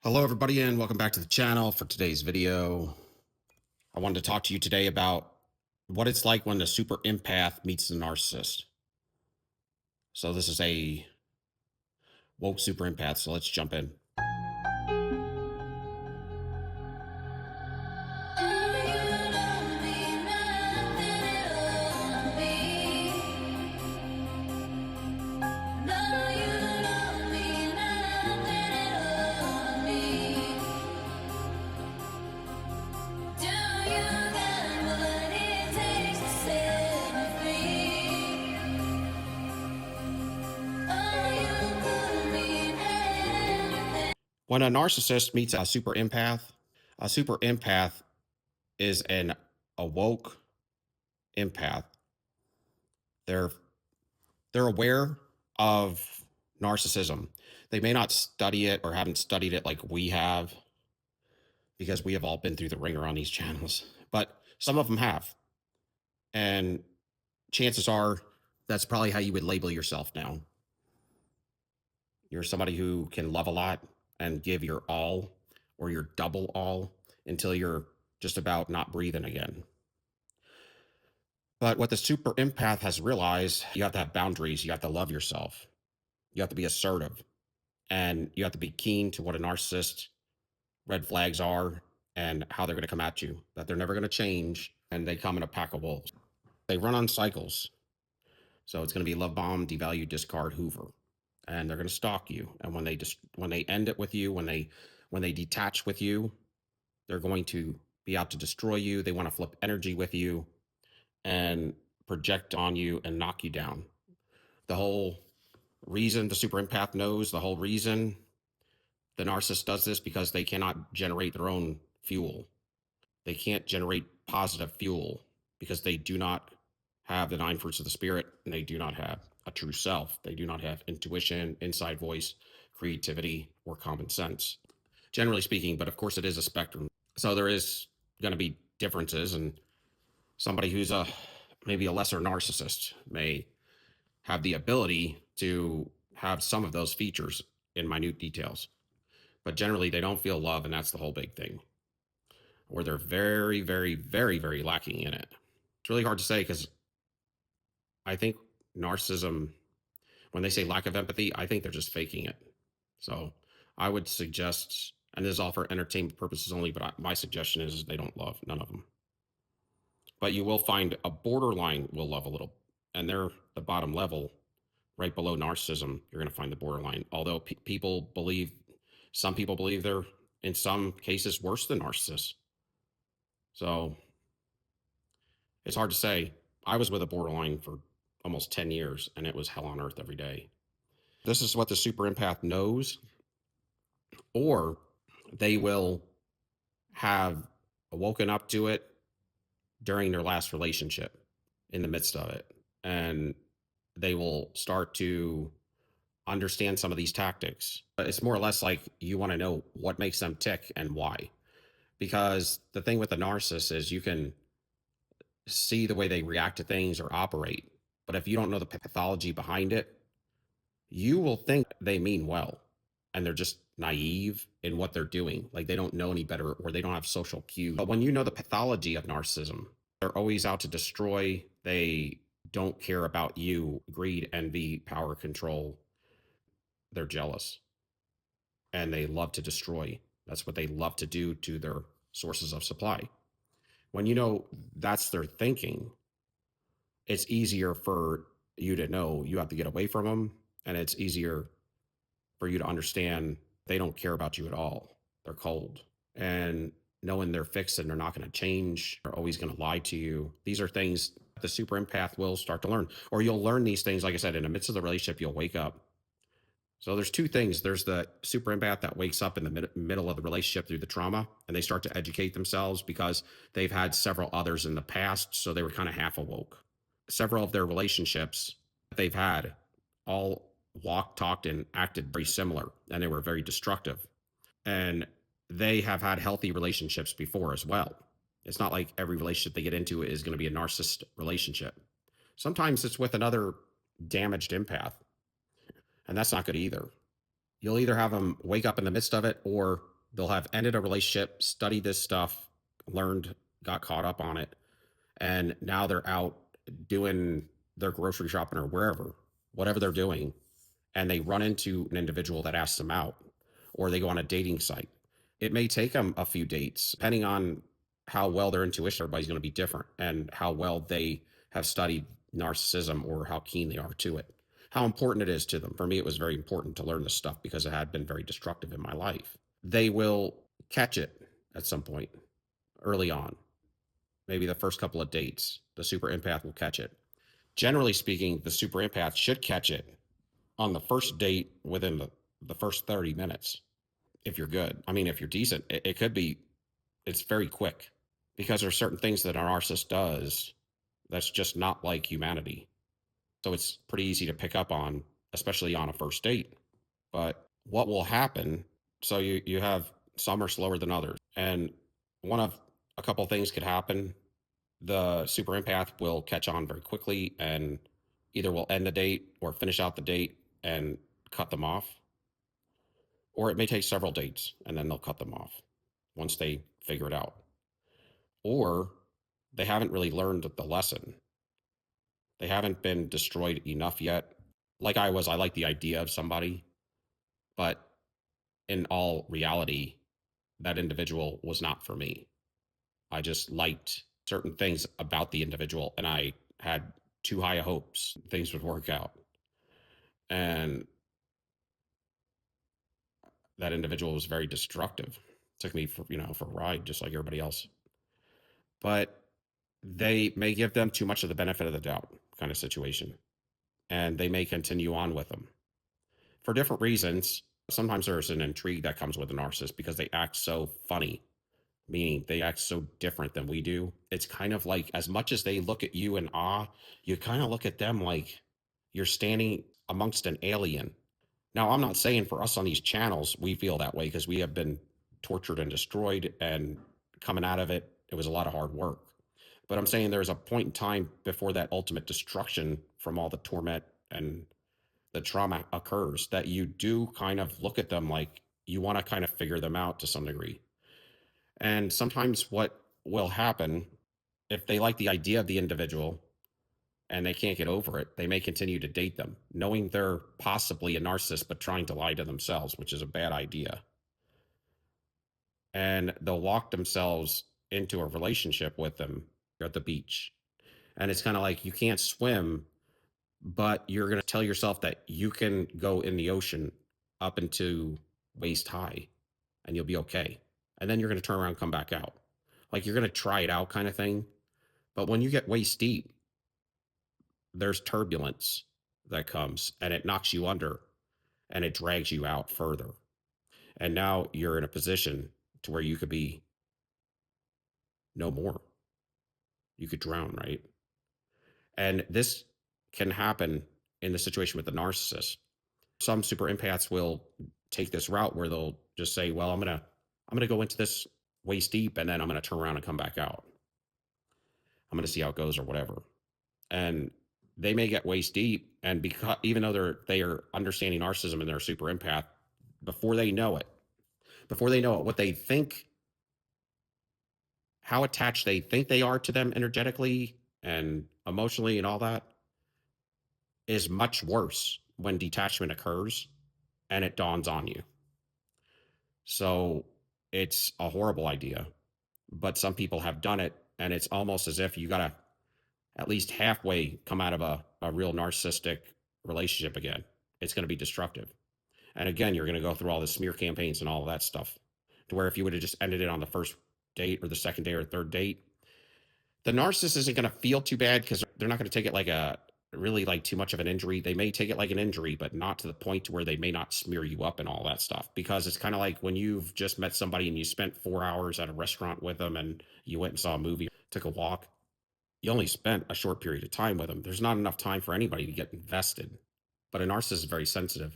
Hello everybody and welcome back to the channel. For today's video, I wanted to talk to you today about what it's like when the super empath meets the narcissist. So this is a woke super empath, so let's jump in. When a narcissist meets a super empath is an awoke empath. They're they're aware of narcissism. They may not study it or haven't studied it like we have, because we have all been through the ringer on these channels, but some of them have. And chances are that's probably how you would label yourself now. You're somebody who can love a lot and give your all or your double all until you're just about not breathing again. But what the super empath has realized, you have to have boundaries. You have to love yourself. You have to be assertive, and you have to be keen to what a narcissist red flags are and how they're going to come at you, that they're never going to change. And they come in a pack of wolves. They run on cycles. So it's going to be love bomb, devalue, discard, hoover, and they're going to stalk you. And when they end it with you, when they detach with you, they're going to be out to destroy you. They want to flip energy with you and project on you and knock you down. The whole reason the super empath knows, the whole reason the narcissist does this, because they cannot generate their own fuel. They can't generate positive fuel because they do not have the 9 fruits of the spirit, and they do not have a true self. They do not have intuition, inside voice, creativity, or common sense, generally speaking. But of course, it is a spectrum. So there is going to be differences, and somebody who's maybe a lesser narcissist may have the ability to have some of those features in minute details. But generally, they don't feel love, and that's the whole big thing. Or they're very, very, very, very lacking in it. It's really hard to say, because I think narcissism, when they say lack of empathy, I think they're just faking it. So I would suggest, and this is all for entertainment purposes only, but my suggestion is they don't love, none of them. But you will find a borderline will love a little, and they're the bottom level, right below narcissism. You're going to find the borderline. Although some people believe they're in some cases worse than narcissists. So it's hard to say. I was with a borderline for almost 10 years, and it was hell on earth every day. This is what the super empath knows, or they will have woken up to it during their last relationship, in the midst of it. And they will start to understand some of these tactics. But it's more or less like you want to know what makes them tick and why. Because the thing with the narcissist is you can see the way they react to things or operate. But if you don't know the pathology behind it, you will think they mean well, and they're just naive in what they're doing. Like they don't know any better, or they don't have social cues. But when you know the pathology of narcissism, they're always out to destroy. They don't care about you. Greed, envy, power, control. They're jealous, and they love to destroy. That's what they love to do to their sources of supply. When you know that's their thinking, it's easier for you to know you have to get away from them, and it's easier for you to understand they don't care about you at all. They're cold. And knowing they're fixed and they're not going to change, they're always going to lie to you. These are things the super empath will start to learn, or you'll learn these things. Like I said, in the midst of the relationship, you'll wake up. So there's two things. There's the super empath that wakes up in the middle of the relationship through the trauma, and they start to educate themselves because they've had several others in the past. So they were kind of half awoke. Several of their relationships that they've had all walked, talked, and acted very similar, and they were very destructive. And they have had healthy relationships before as well. It's not like every relationship they get into is going to be a narcissist relationship. Sometimes it's with another damaged empath, and that's not good either. You'll either have them wake up in the midst of it, or They'll have ended a relationship, studied this stuff, learned, got caught up on it, and now they're out doing their grocery shopping or wherever, whatever they're doing, and they run into an individual that asks them out, or they go on a dating site. It may take them a few dates, depending on how well their intuition, everybody's going to be different, and how well they have studied narcissism or how keen they are to it, how important it is to them. For me, it was very important to learn this stuff because it had been very destructive in my life. They will catch it at some point early on, maybe the first couple of dates. The super empath will catch it. Generally speaking, the super empath should catch it on the first date within the first 30 minutes. If you're good, I mean, if you're decent, it could be, it's very quick because there's certain things that our narcissist does that's just not like humanity. So it's pretty easy to pick up on, especially on a first date. But what will happen? So you have some are slower than others, and one of a couple things could happen. The super empath will catch on very quickly and either will end the date or finish out the date and cut them off, or it may take several dates and then they'll cut them off once they figure it out, or they haven't really learned the lesson. They haven't been destroyed enough yet. Like I was, I like the idea of somebody, but in all reality, that individual was not for me. I just liked certain things about the individual and I had too high hopes things would work out. And that individual was very destructive. Took me for, for a ride just like everybody else. But they may give them too much of the benefit of the doubt kind of situation. And they may continue on with them for different reasons. Sometimes there's an intrigue that comes with a narcissist because they act so funny, meaning they act so different than we do. It's kind of like as much as they look at you in awe, you kind of look at them like you're standing amongst an alien. Now, I'm not saying for us on these channels, we feel that way because we have been tortured and destroyed, and coming out of it, it was a lot of hard work. But I'm saying there's a point in time before that ultimate destruction from all the torment and the trauma occurs that you do kind of look at them like you want to kind of figure them out to some degree. And sometimes what will happen if they like the idea of the individual and they can't get over it, they may continue to date them, knowing they're possibly a narcissist, but trying to lie to themselves, which is a bad idea. And they'll lock themselves into a relationship with them at the beach. And it's kind of like you can't swim, but you're going to tell yourself that you can go in the ocean up into waist high and you'll be okay. And then you're going to turn around and come back out. Like you're going to try it out kind of thing. But when you get waist deep, there's turbulence that comes and it knocks you under and it drags you out further. And now you're in a position to where you could be no more. You could drown, right? And this can happen in the situation with the narcissist. Some super empaths will take this route where they'll just say, well, I'm gonna go into this waist deep and then I'm gonna turn around and come back out. I'm gonna see how it goes or whatever. And they may get waist deep, and because even though they are understanding narcissism and they're super empath, before they know it, what they think, how attached they think they are to them energetically and emotionally and all that is much worse when detachment occurs and it dawns on you. So it's a horrible idea, but some people have done it, and it's almost as if you got to at least halfway come out of a real narcissistic relationship again. It's going to be destructive. And again, you're going to go through all the smear campaigns and all of that stuff to where if you would have just ended it on the first date or the second day or third date, the narcissist isn't going to feel too bad because they're not going to take it like a really like too much of an injury. They may take it like an injury, but not to the point to where they may not smear you up and all that stuff. Because it's kind of like when you've just met somebody and you spent 4 hours at a restaurant with them and you went and saw a movie, took a walk. You only spent a short period of time with them. There's not enough time for anybody to get invested. But a narcissist is very sensitive.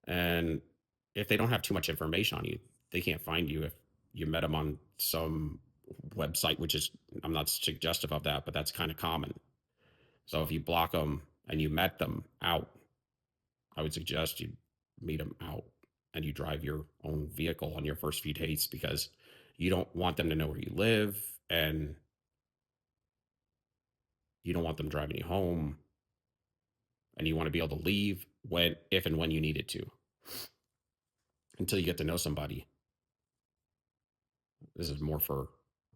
And if they don't have too much information on you, they can't find you if you met them on some website, which is, I'm not suggestive of that, but that's kind of common. So if you block them and you met them out, I would suggest you meet them out and you drive your own vehicle on your first few dates because you don't want them to know where you live, and you don't want them driving you home, and you want to be able to leave when, if and when you need it to, until you get to know somebody. This is more for,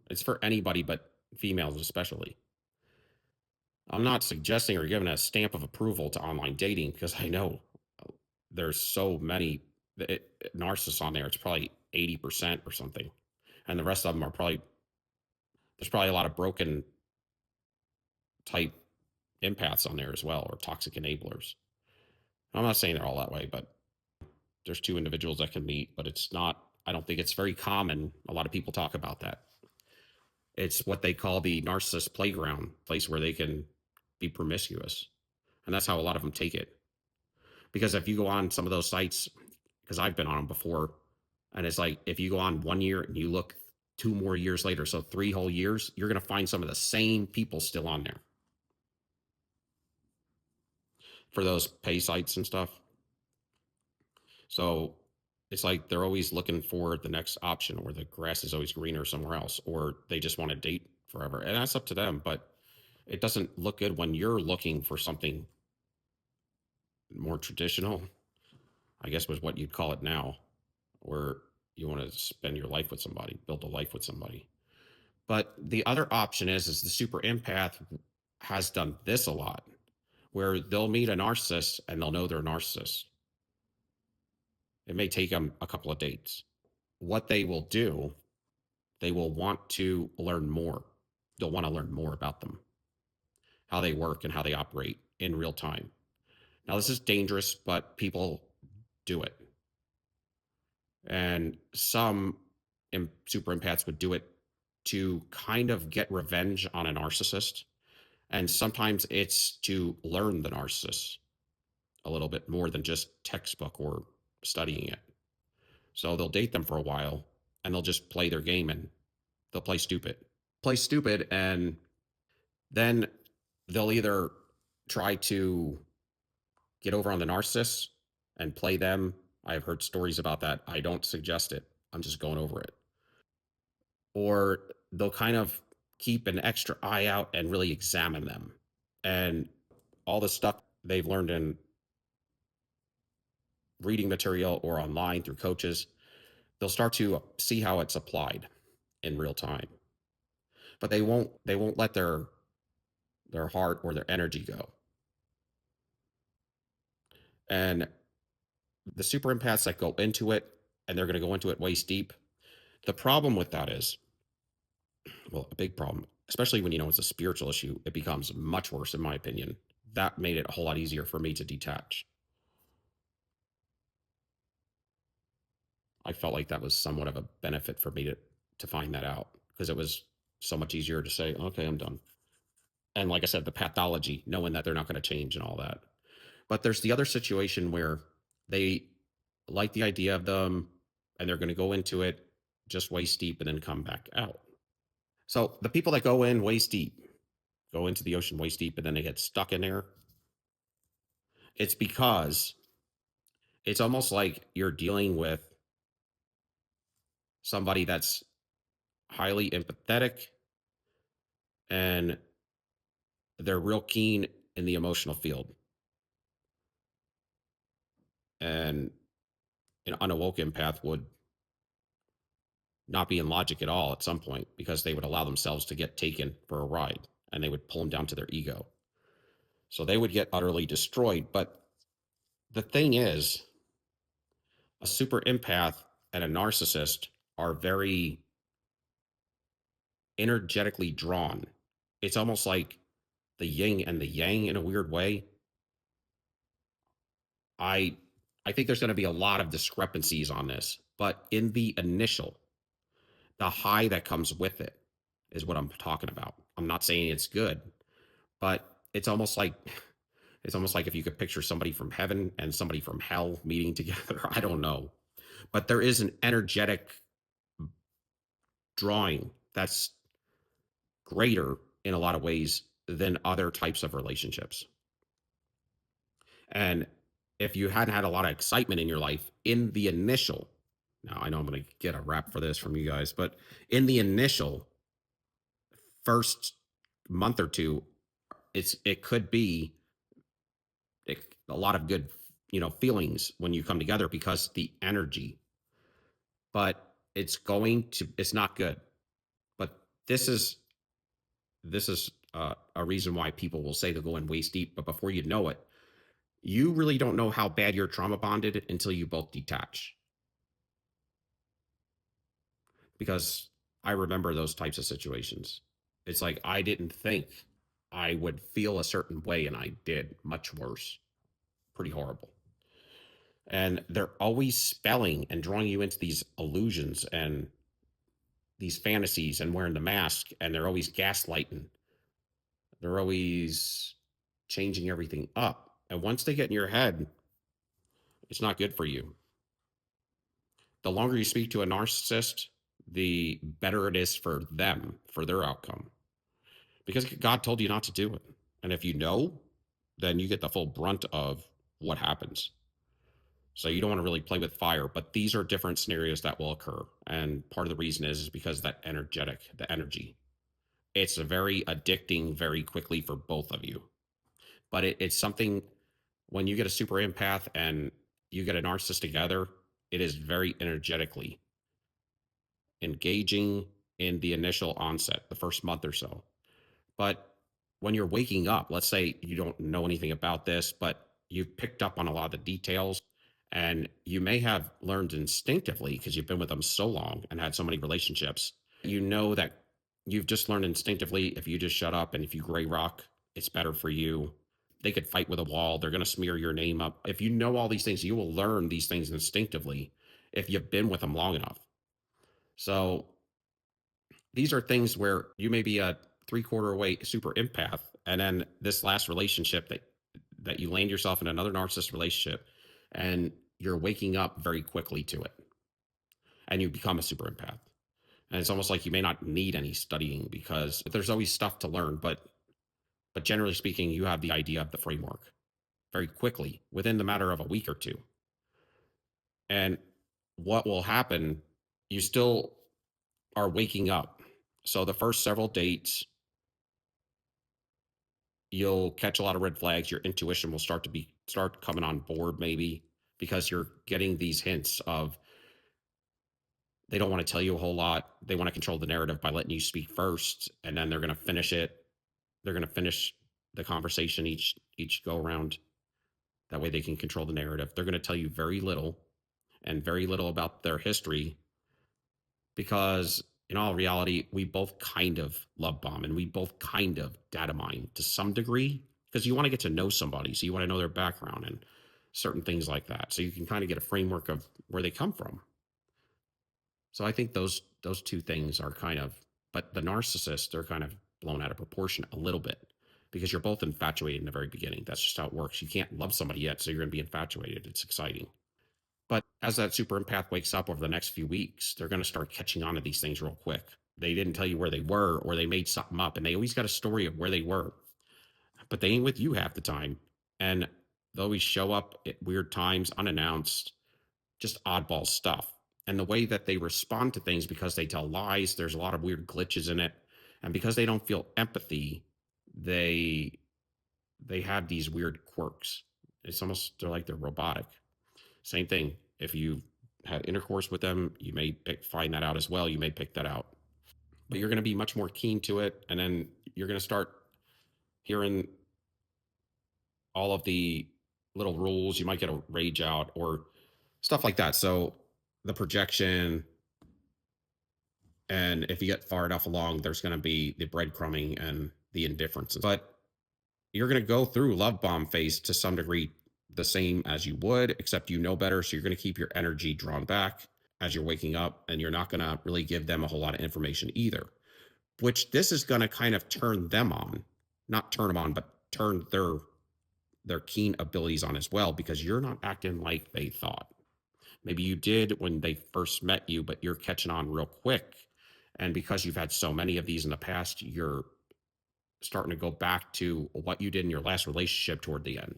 it's for anybody, but females especially. I'm not suggesting or giving a stamp of approval to online dating because I know there's so many narcissists on there. It's probably 80% or something. And the rest of them are probably, there's probably a lot of broken type empaths on there as well, or toxic enablers. I'm not saying they're all that way, but there's two individuals that can meet, but it's not, I don't think it's very common. A lot of people talk about that. It's what they call the narcissist playground, place where they can be promiscuous. And that's how a lot of them take it. Because if you go on some of those sites, because I've been on them before, and it's like if you go on 1 year and you look 2 more years later, so 3 whole years, you're going to find some of the same people still on there for those pay sites and stuff. So it's like they're always looking for the next option, or the grass is always greener somewhere else, or they just want to date forever. And that's up to them. But it doesn't look good when you're looking for something more traditional, I guess was what you'd call it now, where you want to spend your life with somebody, build a life with somebody. But the other option is the super empath has done this a lot, where they'll meet a narcissist and they'll know they're a narcissist. It may take them a couple of dates. What they will do, they will want to learn more. They'll want to learn more about them, how they work and how they operate in real time. Now, this is dangerous, but people do it. And some super empaths would do it to kind of get revenge on a narcissist. And sometimes it's to learn the narcissist a little bit more than just textbook or studying it. So they'll date them for a while and they'll just play their game, and they'll play stupid. Play stupid, and then they'll either try to get over on the narcissist and play them. I've heard stories about that. I don't suggest it. I'm just going over it. Or they'll kind of keep an extra eye out and really examine them. And all the stuff they've learned in reading material or online through coaches, they'll start to see how it's applied in real time. But they won't let their heart or their energy go. And the super empaths that go into it, and they're going to go into it waist deep. The problem with that is, well, a big problem, especially when you know it's a spiritual issue, it becomes much worse, in my opinion. That made it a whole lot easier for me to detach. I felt like that was somewhat of a benefit for me to find that out, because it was so much easier to say, okay, I'm done. And like I said, the pathology, knowing that they're not going to change and all that. But there's the other situation where they like the idea of them and they're going to go into it just waist deep and then come back out. So the people that go in waist deep, go into the ocean waist deep, and then they get stuck in there, it's because it's almost like you're dealing with somebody that's highly empathetic, and they're real keen in the emotional field. And an unawoke empath would not be in logic at all at some point, because they would allow themselves to get taken for a ride, and they would pull them down to their ego. So they would get utterly destroyed. But the thing is, a super empath and a narcissist are very energetically drawn. It's almost like the yin and the yang in a weird way. I I think there's going to be a lot of discrepancies on this, but in the initial, the high that comes with it is what I'm talking about. I'm not saying it's good, but it's almost like if you could picture somebody from heaven and somebody from hell meeting together. I don't know. But there is an energetic drawing that's greater in a lot of ways than other types of relationships. And if you hadn't had a lot of excitement in your life in the initial, now I know I'm going to get a rap for this from you guys, but in the initial first month or two, it could be a lot of good, feelings when you come together because the energy, but it's not good. But this is a reason why people will say to go in waist deep, but before you know it, you really don't know how bad you're trauma bonded until you both detach. Because I remember those types of situations. It's like I didn't think I would feel a certain way, and I did much worse. Pretty horrible. And they're always spelling and drawing you into these illusions and these fantasies and wearing the mask, and they're always gaslighting. They're always changing everything up. And once they get in your head, it's not good for you. The longer you speak to a narcissist, the better it is for them, for their outcome, because God told you not to do it. And if you know, then you get the full brunt of what happens. So you don't want to really play with fire, but these are different scenarios that will occur. And part of the reason is because that the energy. It's a very addicting very quickly for both of you. But it's something when you get a super empath and you get a narcissist together, it is very energetically engaging in the initial onset, the first month or so. But when you're waking up, let's say you don't know anything about this, but you've picked up on a lot of the details and you may have learned instinctively because you've been with them so long and had so many relationships. You know that you've just learned instinctively if you just shut up and if you gray rock, it's better for you. They could fight with a wall. They're going to smear your name up. If you know all these things, you will learn these things instinctively if you've been with them long enough. So these are things where you may be a three-quarter away super empath, and then this last relationship that you land yourself in another narcissist relationship, and you're waking up very quickly to it, and you become a super empath. And it's almost like you may not need any studying because there's always stuff to learn, but generally speaking, you have the idea of the framework very quickly within the matter of a week or two. And what will happen, you still are waking up. So the first several dates, you'll catch a lot of red flags. Your intuition will start coming on board, maybe because you're getting these hints of they don't want to tell you a whole lot. They want to control the narrative by letting you speak first, and then they're going to finish it. They're going to finish the conversation each go around. That way, they can control the narrative. They're going to tell you very little and very little about their history because in all reality, we both kind of love bomb and we both kind of data mine to some degree because you want to get to know somebody. So you want to know their background and certain things like that. So you can kind of get a framework of where they come from. So I think those two things are kind of, but the narcissists, they're kind of blown out of proportion a little bit because you're both infatuated in the very beginning. That's just how it works. You can't love somebody yet, so you're going to be infatuated. It's exciting. But as that super empath wakes up over the next few weeks, they're going to start catching on to these things real quick. They didn't tell you where they were, or they made something up, and they always got a story of where they were, but they ain't with you half the time. And they always show up at weird times, unannounced, just oddball stuff. And the way that they respond to things because they tell lies, there's a lot of weird glitches in it. And because they don't feel empathy, they they have these weird quirks. It's almost they're robotic. Same thing. If you had intercourse with them, you may find that out as well. You may pick that out, but you're going to be much more keen to it. And then you're going to start hearing all of the little rules. You might get a rage out or stuff like that. So the projection, and if you get far enough along, there's going to be the breadcrumbing and the indifference. But you're going to go through love bomb phase to some degree the same as you would, except you know better. So you're going to keep your energy drawn back as you're waking up, and you're not going to really give them a whole lot of information either, which this is going to kind of turn them on, not turn them on, but turn their keen abilities on as well, because you're not acting like they thought. Maybe you did when they first met you, but you're catching on real quick. And because you've had so many of these in the past, you're starting to go back to what you did in your last relationship toward the end.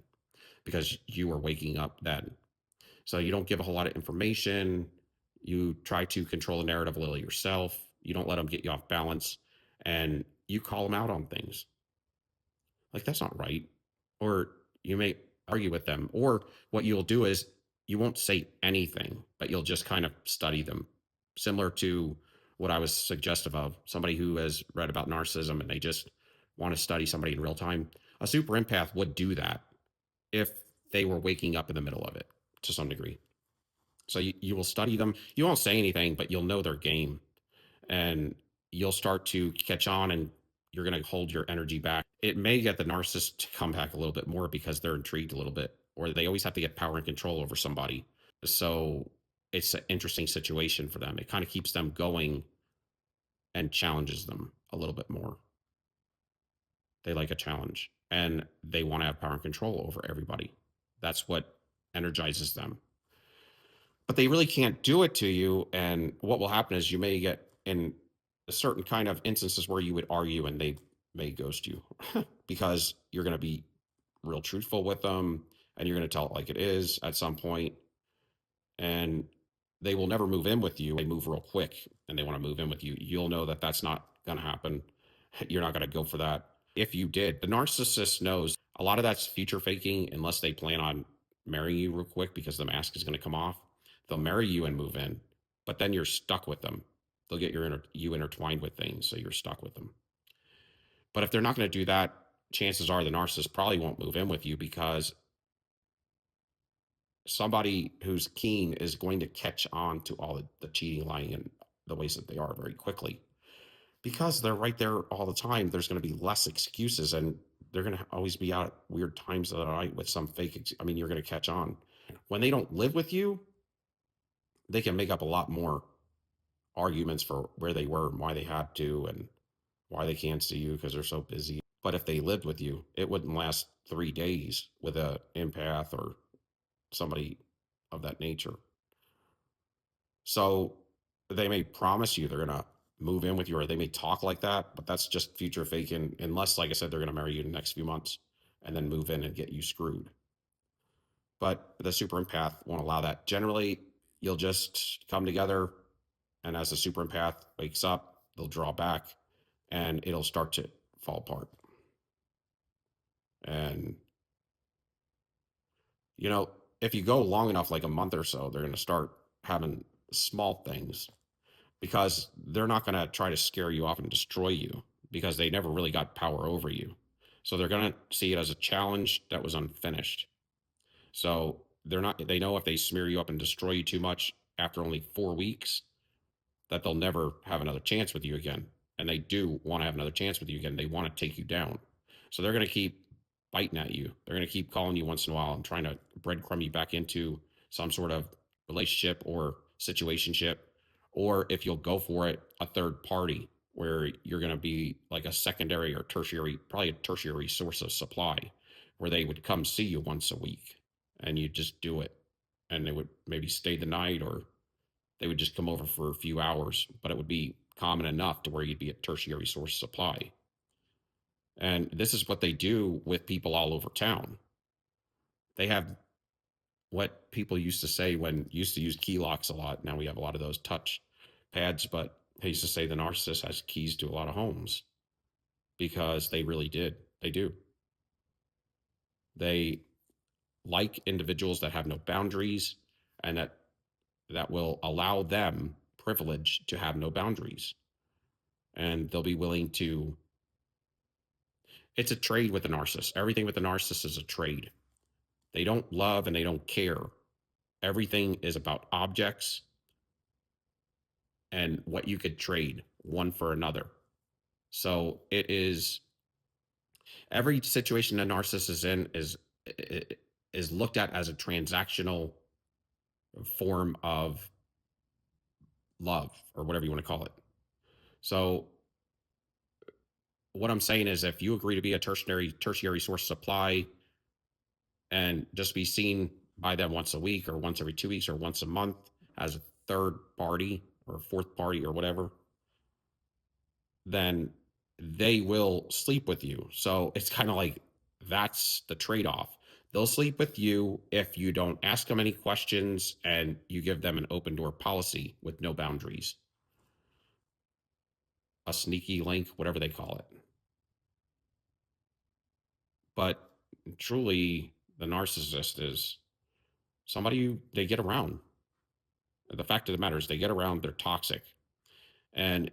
because you were waking up then. So you don't give a whole lot of information. You try to control the narrative a little yourself. You don't let them get you off balance, and you call them out on things like that's not right. Or you may argue with them. Or what you'll do is you won't say anything, but you'll just kind of study them. Similar to what I was suggestive of somebody who has read about narcissism and they just want to study somebody in real time. A super empath would do that if they were waking up in the middle of it to some degree. So you will study them. You won't say anything, but you'll know their game, and you'll start to catch on, and you're going to hold your energy back. It may get the narcissist to come back a little bit more because they're intrigued a little bit, or they always have to get power and control over somebody. So it's an interesting situation for them. It kind of keeps them going and challenges them a little bit more. They like a challenge and they want to have power and control over everybody. That's what energizes them. But they really can't do it to you. And what will happen is you may get in a certain kind of instances where you would argue and they may ghost you because you're going to be real truthful with them and you're going to tell it like it is at some point, and they will never move in with you. They move real quick and they want to move in with you. You'll know that that's not going to happen. You're not going to go for that. If you did, the narcissist knows a lot of that's future faking unless they plan on marrying you real quick because the mask is going to come off. They'll marry you and move in, but then you're stuck with them. They'll get you intertwined with things, so you're stuck with them. But if they're not going to do that, chances are the narcissist probably won't move in with you because somebody who's keen is going to catch on to all the cheating, lying, and the ways that they are very quickly. Because they're right there all the time, there's going to be less excuses, and they're going to always be out at weird times of the night with some fake. I mean, you're going to catch on. When they don't live with you, they can make up a lot more arguments for where they were and why they had to and why they can't see you because they're so busy. But if they lived with you, it wouldn't last 3 days with a empath or somebody of that nature. So they may promise you they're going to move in with you, or they may talk like that, but that's just future faking, unless, like I said, they're going to marry you in the next few months and then move in and get you screwed. But the super empath won't allow that. Generally, you'll just come together, and as the super empath wakes up, they'll draw back and it'll start to fall apart. And, you know, if you go long enough, like a month or so, they're going to start having small things because they're not going to try to scare you off and destroy you because they never really got power over you. So they're going to see it as a challenge that was unfinished. So they know if they smear you up and destroy you too much after only 4 weeks, that they'll never have another chance with you again. And they do want to have another chance with you again. They want to take you down. So they're going to keep biting at you. They're going to keep calling you once in a while and trying to breadcrumb you back into some sort of relationship or situationship. Or if you'll go for it, a third party where you're going to be like a secondary or tertiary, probably a tertiary source of supply, where they would come see you once a week and you just do it. And they would maybe stay the night, or they would just come over for a few hours, but it would be common enough to where you'd be a tertiary source supply. And this is what they do with people all over town. They have what people used to say when used to use key locks a lot. Now we have a lot of those touch pads, but they used to say the narcissist has keys to a lot of homes because they really did. They do. They like individuals that have no boundaries and that will allow them privilege to have no boundaries. And they'll be willing to. It's a trade with the narcissist. Everything with the narcissist is a trade. They don't love and they don't care. Everything is about objects and what you could trade one for another. So it is every situation a narcissist is in is looked at as a transactional form of love or whatever you want to call it. So what I'm saying is if you agree to be a tertiary source supply and just be seen by them once a week or once every 2 weeks or once a month as a third party or fourth party or whatever, then they will sleep with you. So it's kind of like that's the trade off. They'll sleep with you if you don't ask them any questions and you give them an open door policy with no boundaries, a sneaky link, whatever they call it. But truly, the narcissist is somebody they get around. The fact of the matter is, they get around, they're toxic. And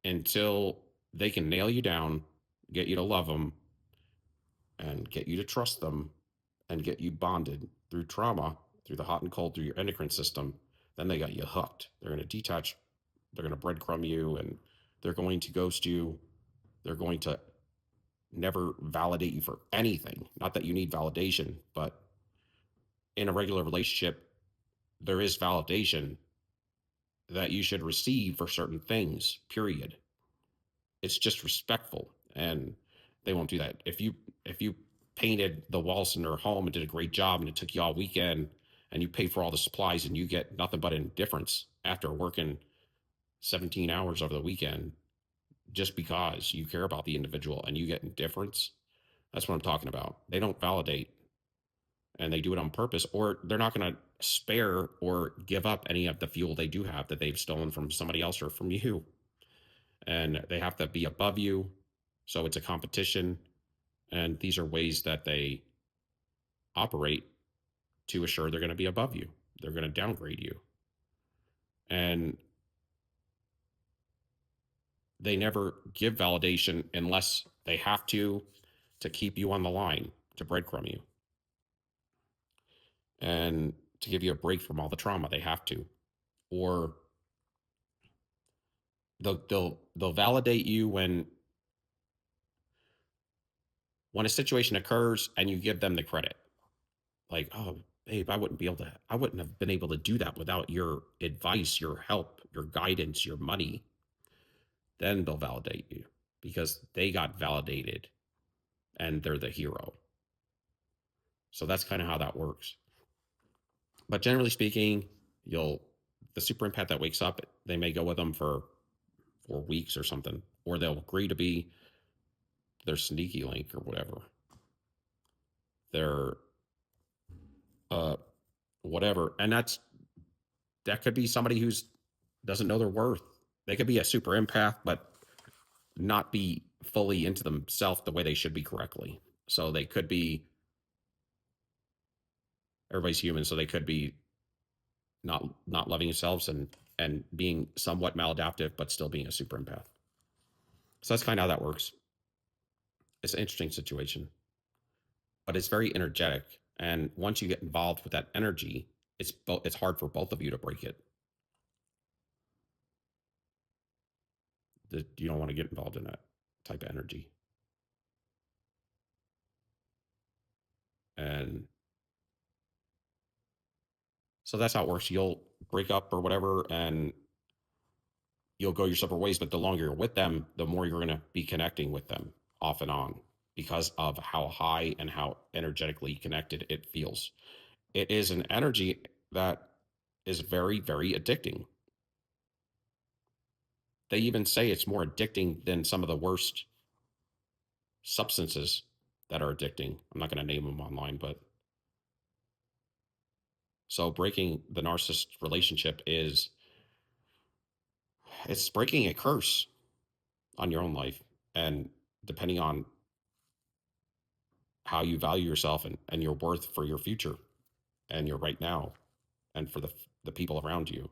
until they can nail you down, get you to love them, and get you to trust them, and get you bonded through trauma, through the hot and cold, through your endocrine system, then they got you hooked. They're going to detach, they're going to breadcrumb you, and they're going to ghost you. They're going to never validate you for anything. Not that you need validation, but in a regular relationship, there is validation that you should receive for certain things, period. It's just respectful, and they won't do that. If you painted the walls in their home and did a great job and it took you all weekend and you pay for all the supplies and you get nothing but indifference after working 17 hours over the weekend just because you care about the individual and you get indifference, that's what I'm talking about. They don't validate, and they do it on purpose, or they're not going to spare or give up any of the fuel they do have that they've stolen from somebody else or from you. And they have to be above you. So it's a competition. And these are ways that they operate to assure they're going to be above you. They're going to downgrade you. And they never give validation unless they have to keep you on the line, to breadcrumb you, and to give you a break from all the trauma. They have to. Or they'll validate you when a situation occurs and you give them the credit. Like, oh, babe, I wouldn't have been able to do that without your advice, your help, your guidance, your money. Then they'll validate you because they got validated and they're the hero. So that's kind of how that works. But generally speaking, the super empath that wakes up, they may go with them for 4 weeks or something, or they'll agree to be their sneaky link or whatever. Their uh whatever. And that could be somebody who's doesn't know their worth. They could be a super empath, but not be fully into themselves the way they should be correctly. So they could be everybody's human, so they could be not loving themselves and being somewhat maladaptive, but still being a super empath. So that's kind of how that works. It's an interesting situation, but it's very energetic. And once you get involved with that energy, it's hard for both of you to break it. You don't want to get involved in that type of energy. And so that's how it works. You'll break up or whatever, and you'll go your separate ways. But the longer you're with them, the more you're going to be connecting with them off and on because of how high and how energetically connected it feels. It is an energy that is very, very addicting. They even say it's more addicting than some of the worst substances that are addicting. I'm not going to name them online, but so breaking the narcissist relationship it's breaking a curse on your own life. And depending on how you value yourself and your worth for your future and your right now and for the people around you,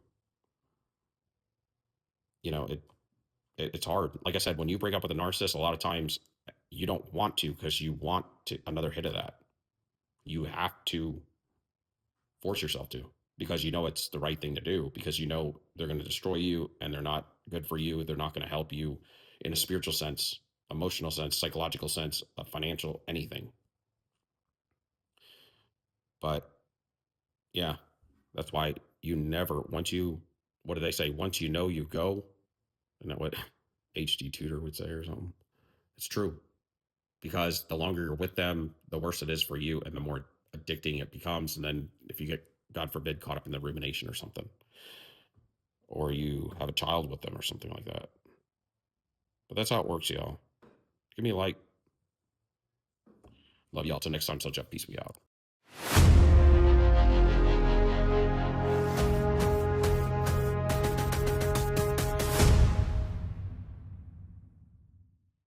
it's hard. Like I said, when you break up with a narcissist, a lot of times you don't want to because you want another hit of that. You have to force yourself to because you know it's the right thing to do because you know they're going to destroy you and they're not good for you. They're not going to help you in a spiritual sense, emotional sense, psychological sense, a financial, anything. But yeah, that's why you never, what do they say? Once you know, you go. Isn't that what HD Tutor would say or something? It's true because the longer you're with them, the worse it is for you and the more addicting it becomes. And then if you get, God forbid, caught up in the rumination or something, or you have a child with them or something like that. But that's how it works, y'all. Give me a like. Love y'all. Till next time. So Jeff, peace. We out.